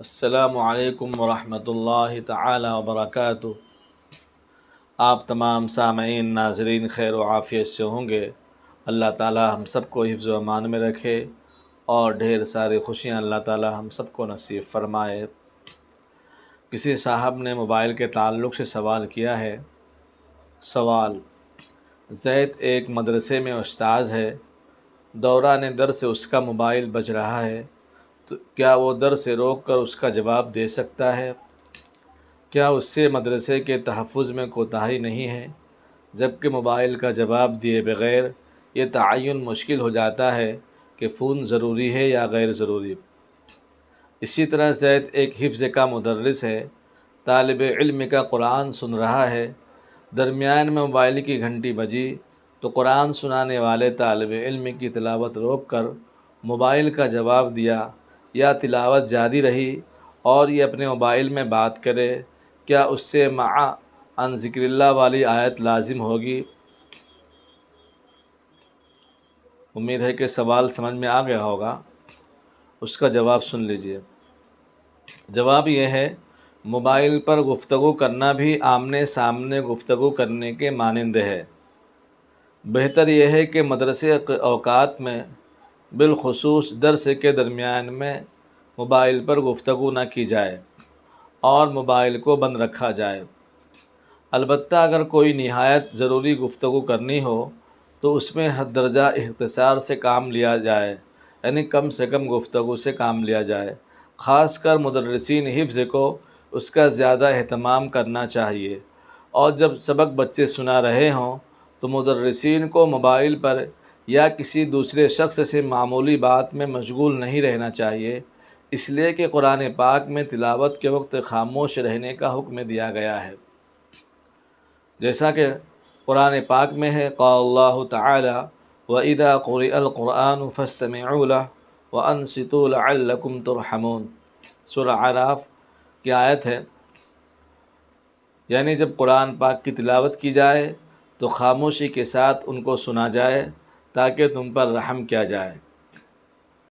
السلام علیکم ورحمۃ اللہ تعالی وبرکاتہ۔ آپ تمام سامعین ناظرین خیر و عافیت سے ہوں گے۔ اللہ تعالی ہم سب کو حفظ و امان میں رکھے اور ڈھیر ساری خوشیاں اللہ تعالی ہم سب کو نصیب فرمائے۔ کسی صاحب نے موبائل کے تعلق سے سوال کیا ہے۔ سوال: زید ایک مدرسے میں استاذ ہے، دوران درس اس کا موبائل بج رہا ہے، تو کیا وہ درس روک کر اس کا جواب دے سکتا ہے؟ کیا اس سے مدرسے کے تحفظ میں کوتاہی نہیں ہے؟ جبکہ موبائل کا جواب دیے بغیر یہ تعین مشکل ہو جاتا ہے کہ فون ضروری ہے یا غیر ضروری۔ اسی طرح زید ایک حفظ کا مدرس ہے، طالب علم کا قرآن سن رہا ہے، درمیان میں موبائل کی گھنٹی بجی تو قرآن سنانے والے طالب علم کی تلاوت روک کر موبائل کا جواب دیا یا تلاوت جاری رہی اور یہ اپنے موبائل میں بات کرے، کیا اس سے عن ذکر اللہ والی آیت لازم ہوگی؟ امید ہے کہ سوال سمجھ میں آ گیا ہوگا۔ اس کا جواب سن لیجئے۔ جواب یہ ہے، موبائل پر گفتگو کرنا بھی آمنے سامنے گفتگو کرنے کے مانند ہے۔ بہتر یہ ہے کہ مدرسے کے اوقات میں بالخصوص درس کے درمیان میں موبائل پر گفتگو نہ کی جائے اور موبائل کو بند رکھا جائے۔ البتہ اگر کوئی نہایت ضروری گفتگو کرنی ہو تو اس میں حد درجہ اختصار سے کام لیا جائے، یعنی کم سے کم گفتگو سے کام لیا جائے۔ خاص کر مدرسین حفظ کو اس کا زیادہ اہتمام کرنا چاہیے، اور جب سبق بچے سنا رہے ہوں تو مدرسین کو موبائل پر یا کسی دوسرے شخص سے معمولی بات میں مشغول نہیں رہنا چاہیے، اس لیے کہ قرآن پاک میں تلاوت کے وقت خاموش رہنے کا حکم دیا گیا ہے، جیسا کہ قرآن پاک میں ہے، قال اللہ تعالی وَإِذَا قُرِئَ الْقُرْآنُ فَاسْتَمِعُوا لَهُ وَأَنصِتُوا لَعَلَّكُمْ تُرْحَمُونَ۔ سورہ اعراف کی آیت ہے، یعنی جب قرآن پاک کی تلاوت کی جائے تو خاموشی کے ساتھ ان کو سنا جائے تاکہ تم پر رحم کیا جائے۔